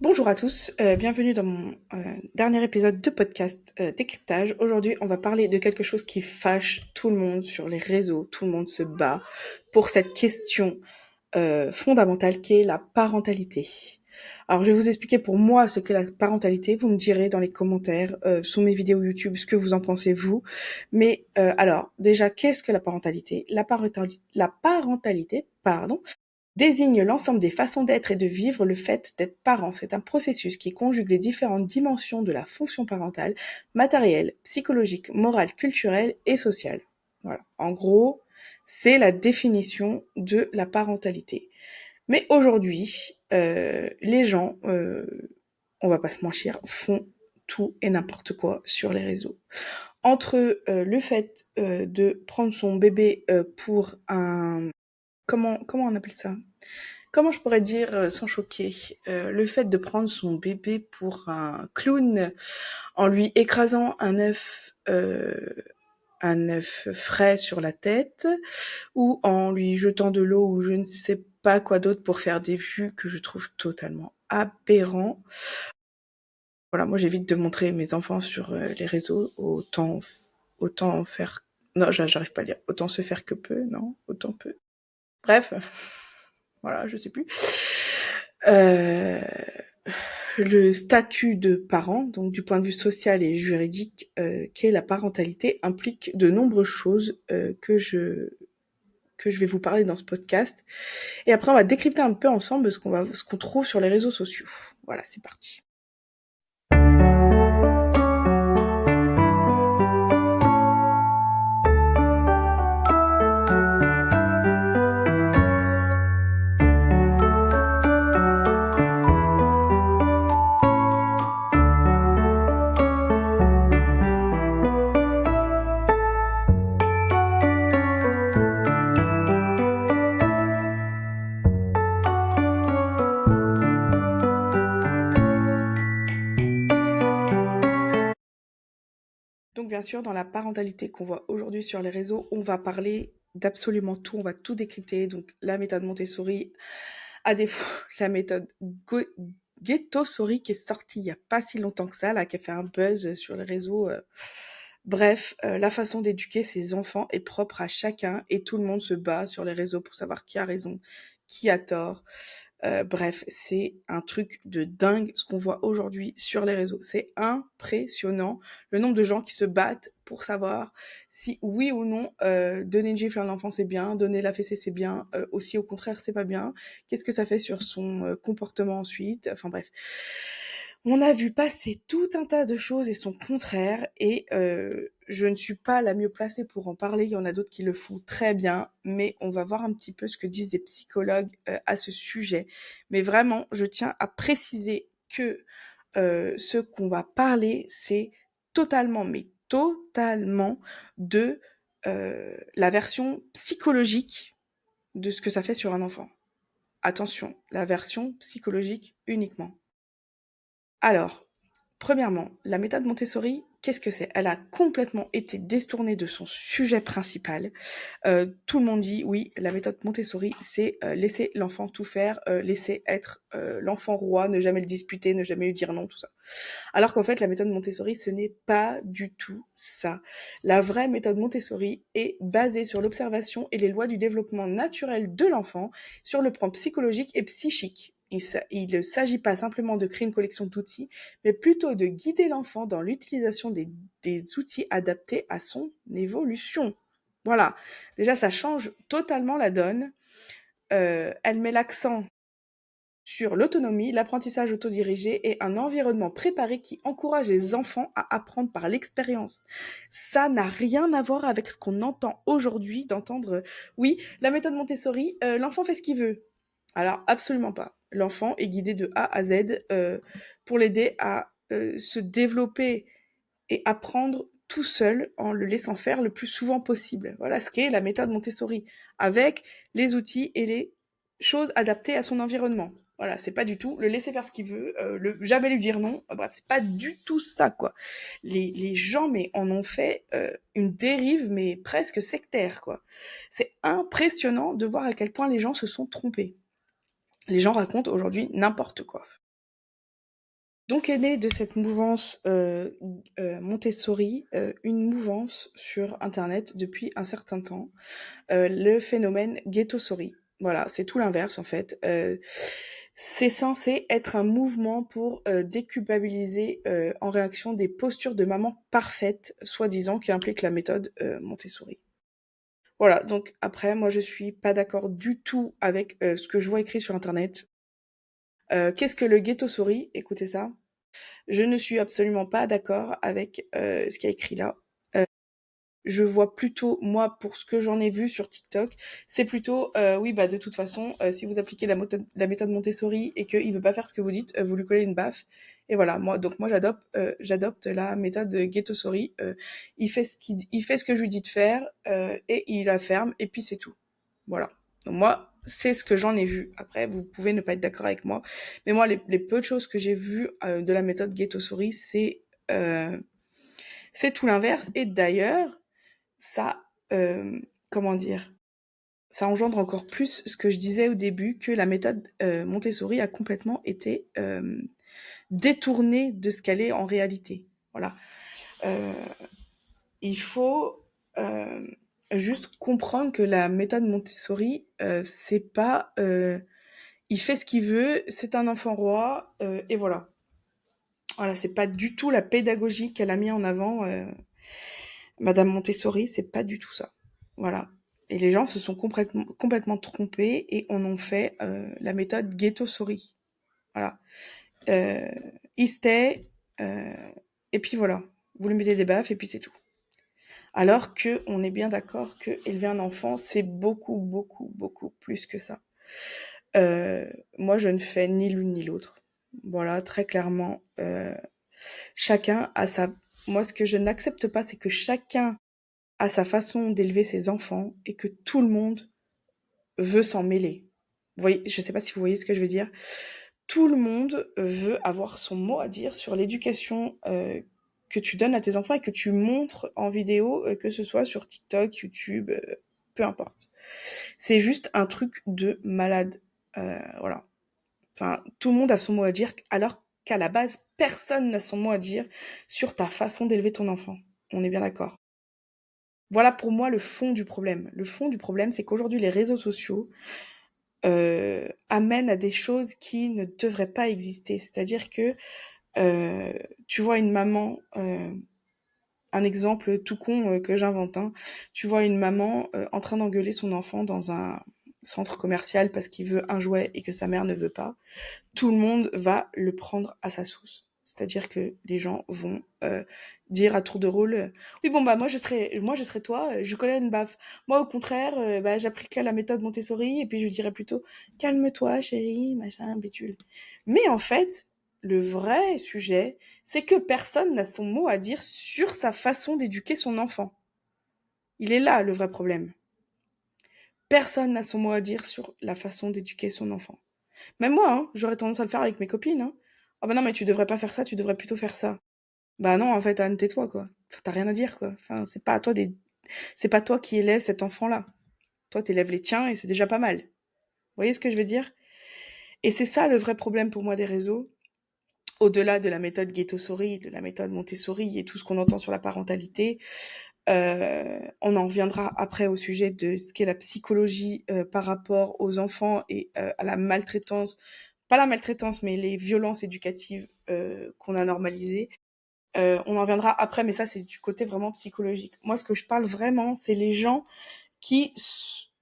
Bonjour à tous, bienvenue dans mon dernier épisode de podcast Décryptage. Aujourd'hui, on va parler de quelque chose qui fâche tout le monde sur les réseaux. Tout le monde se bat pour cette question fondamentale qui est la parentalité. Alors, je vais vous expliquer pour moi ce qu'est la parentalité. Vous me direz dans les commentaires sous mes vidéos YouTube ce que vous en pensez vous. Mais alors, déjà, qu'est-ce que la parentalité? La parentalité, pardon, désigne l'ensemble des façons d'être et de vivre le fait d'être parent. C'est un processus qui conjugue les différentes dimensions de la fonction parentale, matérielle, psychologique, morale, culturelle et sociale. Voilà. En gros, c'est la définition de la parentalité. Mais aujourd'hui, les gens, on va pas se mentir, font tout et n'importe quoi sur les réseaux. Entre le fait de prendre son bébé pour un... comment on appelle ça? Comment je pourrais dire sans choquer le fait de prendre son bébé pour un clown en lui écrasant un œuf frais sur la tête ou en lui jetant de l'eau ou je ne sais pas quoi d'autre pour faire des vues que je trouve totalement aberrants. Voilà, moi j'évite de montrer mes enfants sur les réseaux, autant faire... Non, j'arrive pas à lire. Autant se faire que peu, non, autant peu. Bref, voilà, je sais plus. Euh, le statut de parent, donc du point de vue social et juridique, qu'est la parentalité, implique de nombreuses choses que je vais vous parler dans ce podcast. Et après, on va décrypter un peu ensemble ce qu'on trouve sur les réseaux sociaux. Voilà, c'est parti. Donc bien sûr, dans la parentalité qu'on voit aujourd'hui sur les réseaux, on va parler d'absolument tout, on va tout décrypter. Donc la méthode Montessori, à défaut, la méthode Ghetto-Sori qui est sortie il n'y a pas si longtemps que ça, là, qui a fait un buzz sur les réseaux. Bref, la façon d'éduquer ses enfants est propre à chacun et tout le monde se bat sur les réseaux pour savoir qui a raison, qui a tort. Bref, c'est un truc de dingue ce qu'on voit aujourd'hui sur les réseaux. C'est impressionnant le nombre de gens qui se battent pour savoir si oui ou non donner une gifle à l'enfant c'est bien, donner la fessée c'est bien, aussi au contraire c'est pas bien. Qu'est-ce que ça fait sur son comportement ensuite? Enfin bref. On a vu passer tout un tas de choses et son contraire et je ne suis pas la mieux placée pour en parler, il y en a d'autres qui le font très bien, mais on va voir un petit peu ce que disent des psychologues à ce sujet. Mais vraiment, je tiens à préciser que ce qu'on va parler, c'est totalement, mais totalement de la version psychologique de ce que ça fait sur un enfant. Attention, la version psychologique uniquement. Alors, premièrement, la méthode Montessori, qu'est-ce que c'est? Elle a complètement été détournée de son sujet principal. Tout le monde dit oui, la méthode Montessori, c'est laisser l'enfant tout faire, laisser être l'enfant roi, ne jamais le disputer, ne jamais lui dire non, tout ça. Alors qu'en fait, la méthode Montessori, ce n'est pas du tout ça. La vraie méthode Montessori est basée sur l'observation et les lois du développement naturel de l'enfant sur le plan psychologique et psychique. Il ne s'agit pas simplement de créer une collection d'outils, mais plutôt de guider l'enfant dans l'utilisation des outils adaptés à son évolution. Voilà, déjà ça change totalement la donne. Elle met l'accent sur l'autonomie, l'apprentissage autodirigé et un environnement préparé qui encourage les enfants à apprendre par l'expérience. Ça n'a rien à voir avec ce qu'on entend aujourd'hui d'entendre oui, la méthode Montessori, l'enfant fait ce qu'il veut. Alors absolument pas. L'enfant est guidé de A à Z pour l'aider à se développer et apprendre tout seul en le laissant faire le plus souvent possible. Voilà ce qu'est la méthode Montessori, avec les outils et les choses adaptées à son environnement. Voilà, c'est pas du tout le laisser faire ce qu'il veut, jamais lui dire non. Bref, c'est pas du tout ça, quoi. Les gens, mais en ont fait une dérive, mais presque sectaire, quoi. C'est impressionnant de voir à quel point les gens se sont trompés. Les gens racontent aujourd'hui n'importe quoi. Donc est née de cette mouvance Montessori, une mouvance sur Internet depuis un certain temps, le phénomène ghettosori. Voilà, c'est tout l'inverse en fait. C'est censé être un mouvement pour déculpabiliser en réaction des postures de maman parfaite, soi-disant, qui implique la méthode Montessori. Voilà, donc après, moi je suis pas d'accord du tout avec ce que je vois écrit sur Internet. Qu'est-ce que le ghettosori? Écoutez ça. Je ne suis absolument pas d'accord avec ce qui est écrit là. Je vois plutôt, moi, pour ce que j'en ai vu sur TikTok, c'est plutôt, oui, bah de toute façon, si vous appliquez la méthode Montessori et qu'il veut pas faire ce que vous dites, vous lui collez une baffe. Et voilà, moi j'adopte la méthode de Ghetto-Sori. Il fait ce que je lui dis de faire et il la ferme et puis c'est tout. Voilà. Donc moi, c'est ce que j'en ai vu. Après, vous pouvez ne pas être d'accord avec moi, mais moi, les peu de choses que j'ai vues de la méthode Ghetto-Sori, c'est tout l'inverse. Et d'ailleurs, ça, comment dire, ça engendre encore plus ce que je disais au début, que la méthode Montessori a complètement été détournée de ce qu'elle est en réalité. Voilà. Euh, il faut juste comprendre que la méthode Montessori, c'est pas, il fait ce qu'il veut, c'est un enfant roi, et voilà. Voilà, c'est pas du tout la pédagogie qu'elle a mis en avant, Madame Montessori, c'est pas du tout ça. Voilà. Et les gens se sont complètement trompés et on en fait la méthode Ghetto-Sori. Voilà. Euh, il stay, euh, et puis voilà. Vous lui mettez des baffes et puis c'est tout. Alors que on est bien d'accord que élever un enfant, c'est beaucoup, beaucoup, beaucoup plus que ça. Moi, je ne fais ni l'une ni l'autre. Voilà, très clairement. Chacun a sa... Moi, ce que je n'accepte pas, c'est que chacun a sa façon d'élever ses enfants et que tout le monde veut s'en mêler. Vous voyez, je ne sais pas si vous voyez ce que je veux dire. Tout le monde veut avoir son mot à dire sur l'éducation que tu donnes à tes enfants et que tu montres en vidéo, que ce soit sur TikTok, YouTube, peu importe. C'est juste un truc de malade. Voilà. Enfin, tout le monde a son mot à dire, alors qu'à la base, personne n'a son mot à dire sur ta façon d'élever ton enfant. On est bien d'accord. Voilà pour moi le fond du problème. Le fond du problème, c'est qu'aujourd'hui, les réseaux sociaux amènent à des choses qui ne devraient pas exister. C'est-à-dire que tu vois une maman, un exemple tout con que j'invente, hein, tu vois une maman en train d'engueuler son enfant dans un centre commercial parce qu'il veut un jouet et que sa mère ne veut pas, tout le monde va le prendre à sa sauce. C'est-à-dire que les gens vont dire à tour de rôle, oui bon bah moi je serais toi, je connais une baffe. Moi au contraire, bah j'appliquerais la méthode Montessori et puis je dirais plutôt calme-toi chérie, machin, bidule. Mais en fait, le vrai sujet, c'est que personne n'a son mot à dire sur sa façon d'éduquer son enfant. Il est là le vrai problème. Personne n'a son mot à dire sur la façon d'éduquer son enfant. Même moi, hein, j'aurais tendance à le faire avec mes copines. Hein. Ah bah non, mais tu devrais pas faire ça, tu devrais plutôt faire ça. Bah non, en fait, Anne, tais-toi, quoi. Enfin, t'as rien à dire, quoi. Enfin, c'est pas toi qui élèves cet enfant-là. Toi, t'élèves les tiens et c'est déjà pas mal. Vous voyez ce que je veux dire? Et c'est ça le vrai problème pour moi des réseaux. Au-delà de la méthode Ghetto-Sori, de la méthode Montessori et tout ce qu'on entend sur la parentalité, on en reviendra après au sujet de ce qu'est la psychologie par rapport aux enfants et à la maltraitance, pas la maltraitance, mais les violences éducatives qu'on a normalisées. On en reviendra après, mais ça c'est du côté vraiment psychologique. Moi, ce que je parle vraiment, c'est les gens qui,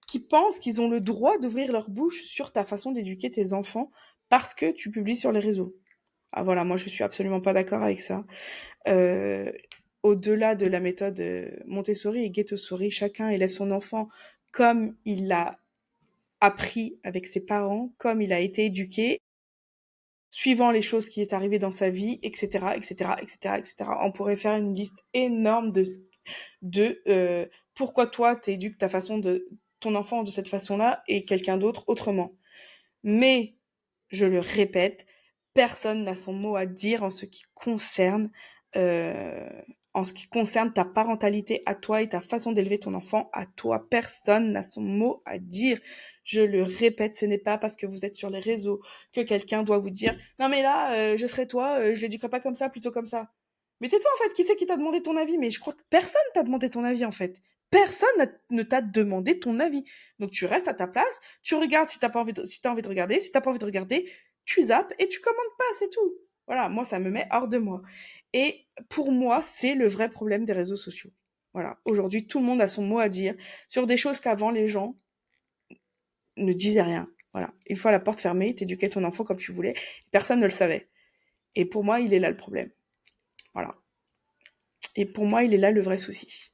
qui pensent qu'ils ont le droit d'ouvrir leur bouche sur ta façon d'éduquer tes enfants parce que tu publies sur les réseaux. Ah voilà, moi je suis absolument pas d'accord avec ça. Euh, Au-delà de la méthode Montessori et Ghetto-Sori, chacun élève son enfant comme il l'a appris avec ses parents, comme il a été éduqué, suivant les choses qui est arrivé dans sa vie, etc., etc., etc., etc. On pourrait faire une liste énorme de pourquoi toi t'éduques ta façon de ton enfant de cette façon-là et quelqu'un d'autre autrement. Mais je le répète, personne n'a son mot à dire en ce qui concerne euh, en ce qui concerne ta parentalité à toi et ta façon d'élever ton enfant à toi. Personne n'a son mot à dire. Je le répète, ce n'est pas parce que vous êtes sur les réseaux que quelqu'un doit vous dire non mais là, je serai toi, je l'éduquerai pas comme ça, plutôt comme ça. Mais tais-toi en fait, qui c'est qui t'a demandé ton avis? Mais je crois que personne t'a demandé ton avis en fait. Personne ne t'a demandé ton avis. Donc tu restes à ta place, tu regardes si t'as pas envie de, si t'as envie de regarder, si t'as pas envie de regarder, tu zappes et tu commandes pas, c'est tout. Voilà, moi ça me met hors de moi. Et pour moi, c'est le vrai problème des réseaux sociaux. Voilà, aujourd'hui tout le monde a son mot à dire sur des choses qu'avant les gens ne disaient rien. Voilà, une fois la porte fermée, t'éduquais ton enfant comme tu voulais, personne ne le savait. Et pour moi, il est là le problème. Voilà. Et pour moi, il est là le vrai souci.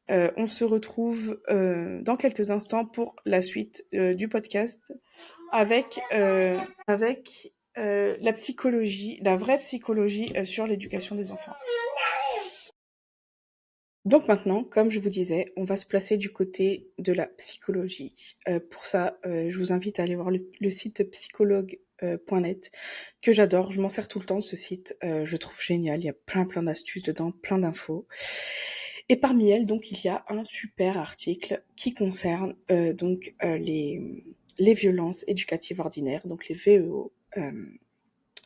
On se retrouve dans quelques instants pour la suite du podcast avec la psychologie, la vraie psychologie sur l'éducation des enfants. Donc maintenant, comme je vous disais, on va se placer du côté de la psychologie. Pour ça, je vous invite à aller voir le site psychologue.net que j'adore. Je m'en sers tout le temps, ce site. Je trouve génial. Il y a plein d'astuces dedans, plein d'infos. Et parmi elles, donc, il y a un super article qui concerne les violences éducatives ordinaires, donc les VEO,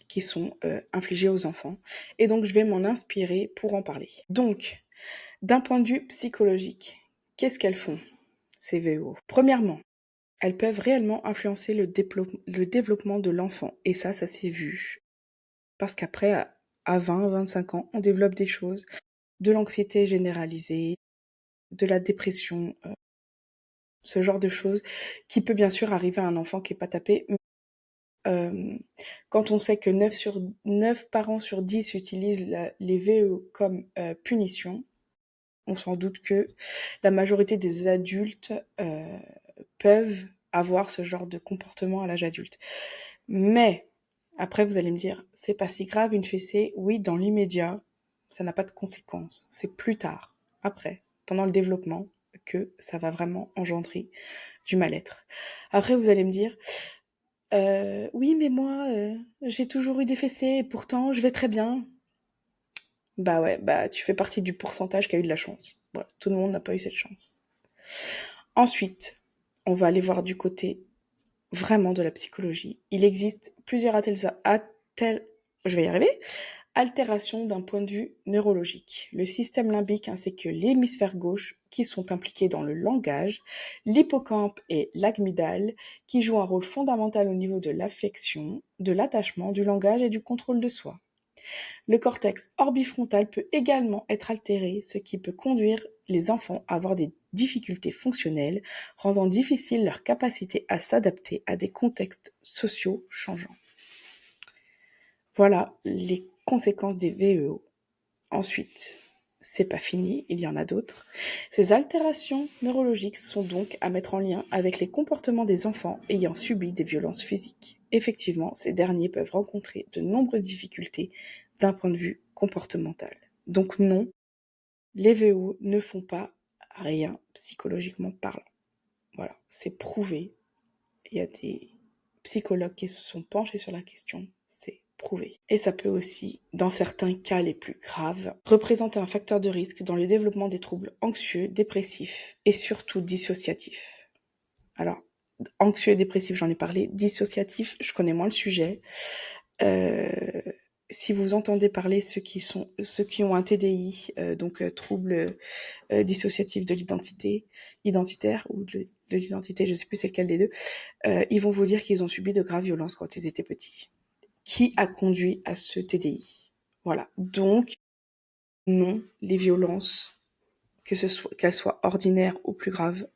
qui sont infligées aux enfants. Et donc, je vais m'en inspirer pour en parler. Donc, d'un point de vue psychologique, qu'est-ce qu'elles font, ces VEO? Premièrement, elles peuvent réellement influencer le développement de l'enfant. Et ça s'est vu. Parce qu'après, à 20, 25 ans, on développe des choses, de l'anxiété généralisée, de la dépression, ce genre de choses, qui peut bien sûr arriver à un enfant qui n'est pas tapé. Quand on sait que 9 parents sur 10 utilisent les VEO comme punition, on s'en doute que la majorité des adultes peuvent avoir ce genre de comportement à l'âge adulte. Mais, après vous allez me dire, c'est pas si grave une fessée. Oui, dans l'immédiat, ça n'a pas de conséquences. C'est plus tard, après, pendant le développement, que ça va vraiment engendrer du mal-être. Après, vous allez me dire, oui, mais moi, j'ai toujours eu des fessées et pourtant, je vais très bien. Bah ouais, bah tu fais partie du pourcentage qui a eu de la chance. Voilà, tout le monde n'a pas eu cette chance. Ensuite, on va aller voir du côté vraiment de la psychologie. Il existe plusieurs je vais y arriver, altérations d'un point de vue neurologique. Le système limbique ainsi que l'hémisphère gauche qui sont impliqués dans le langage, l'hippocampe et l'amygdale qui jouent un rôle fondamental au niveau de l'affection, de l'attachement, du langage et du contrôle de soi. Le cortex orbifrontal peut également être altéré, ce qui peut conduire les enfants à avoir des difficultés fonctionnelles, rendant difficile leur capacité à s'adapter à des contextes sociaux changeants. Voilà les conséquences des VEO. Ensuite, c'est pas fini, il y en a d'autres. Ces altérations neurologiques sont donc à mettre en lien avec les comportements des enfants ayant subi des violences physiques. Effectivement, ces derniers peuvent rencontrer de nombreuses difficultés d'un point de vue comportemental. Donc non, les VO ne font pas rien psychologiquement parlant. Voilà, c'est prouvé. Il y a des psychologues qui se sont penchés sur la question, c'est prouvé. Et ça peut aussi, dans certains cas les plus graves, représenter un facteur de risque dans le développement des troubles anxieux, dépressifs et surtout dissociatifs. Alors, anxieux et dépressif, j'en ai parlé. Dissociatif, je connais moins le sujet. Si vous entendez parler ceux qui ont un TDI, trouble dissociatif de identitaire ou de l'identité, je sais plus c'est lequel des deux, ils vont vous dire qu'ils ont subi de graves violences quand ils étaient petits. Qui a conduit à ce TDI? Voilà. Donc, non, les violences, qu'elles soient ordinaires ou plus graves,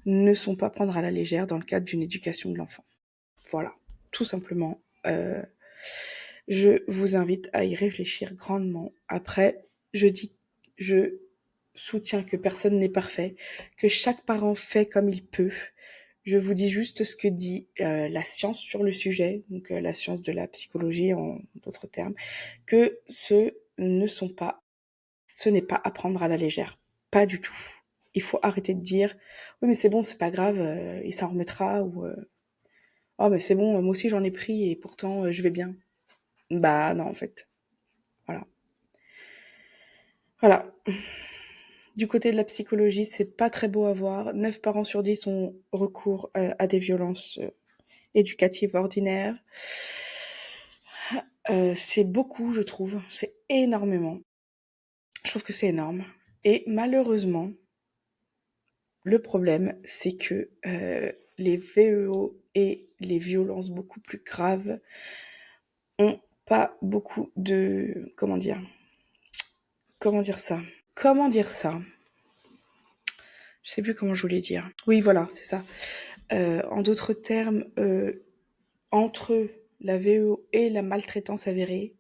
ne sont pas à prendre à la légère dans le cadre d'une éducation de l'enfant. Voilà, tout simplement. Je vous invite à y réfléchir grandement. Après, je soutiens que personne n'est parfait, que chaque parent fait comme il peut. Je vous dis juste ce que dit la science sur le sujet, donc la science de la psychologie en d'autres termes, que ce n'est pas à prendre à la légère, pas du tout. Il faut arrêter de dire oui mais c'est bon, c'est pas grave, il s'en remettra ou oh mais c'est bon, moi aussi j'en ai pris et pourtant je vais bien. Bah non en fait, voilà. Voilà. Du côté de la psychologie, c'est pas très beau à voir. 9 parents sur 10 ont recours à des violences éducatives ordinaires. C'est beaucoup, je trouve. C'est énormément. Je trouve que c'est énorme. Et malheureusement, le problème, c'est que les VEO et les violences beaucoup plus graves ont pas beaucoup de... Comment dire ça? Comment dire ça? Je sais plus comment je voulais dire. Oui, voilà, c'est ça. En d'autres termes, entre la VEO et la maltraitance avérée,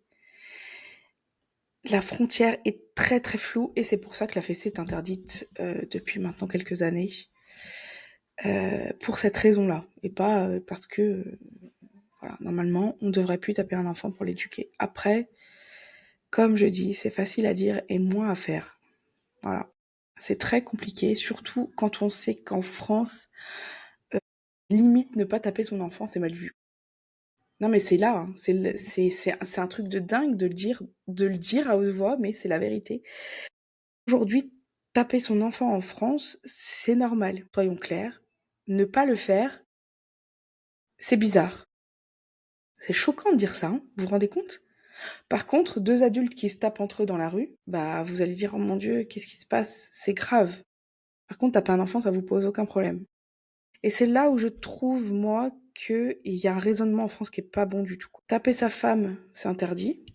la frontière est très très floue et c'est pour ça que la fessée est interdite depuis maintenant quelques années. Pour cette raison-là et pas parce que voilà, normalement on ne devrait plus taper un enfant pour l'éduquer. Après, comme je dis, c'est facile à dire et moins à faire. Voilà. C'est très compliqué, surtout quand on sait qu'en France, limite ne pas taper son enfant, c'est mal vu. Non mais c'est là, hein, c'est un truc de dingue de le dire à haute voix, mais c'est la vérité. Aujourd'hui, taper son enfant en France, c'est normal, soyons clairs. Ne pas le faire, c'est bizarre. C'est choquant de dire ça, hein, vous vous rendez compte? Par contre, 2 adultes qui se tapent entre eux dans la rue, bah, vous allez dire: «Oh mon Dieu, qu'est-ce qui se passe? C'est grave». Par contre, taper un enfant, ça vous pose aucun problème. Et c'est là où je trouve, moi, qu'il y a un raisonnement en France qui est pas bon du tout. Taper sa femme, c'est interdit.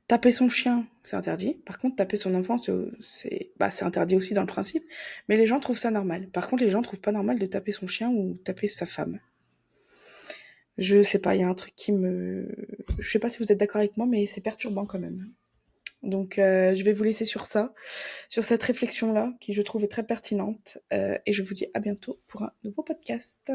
Taper son chien, c'est interdit. Par contre, taper son enfant, c'est interdit aussi dans le principe, mais les gens trouvent ça normal. Par contre, les gens trouvent pas normal de taper son chien ou taper sa femme. Je sais pas, il y a un truc qui me... Je sais pas si vous êtes d'accord avec moi, mais c'est perturbant quand même. Donc, je vais vous laisser sur ça, sur cette réflexion-là, qui je trouve est très pertinente. Et je vous dis à bientôt pour un nouveau podcast.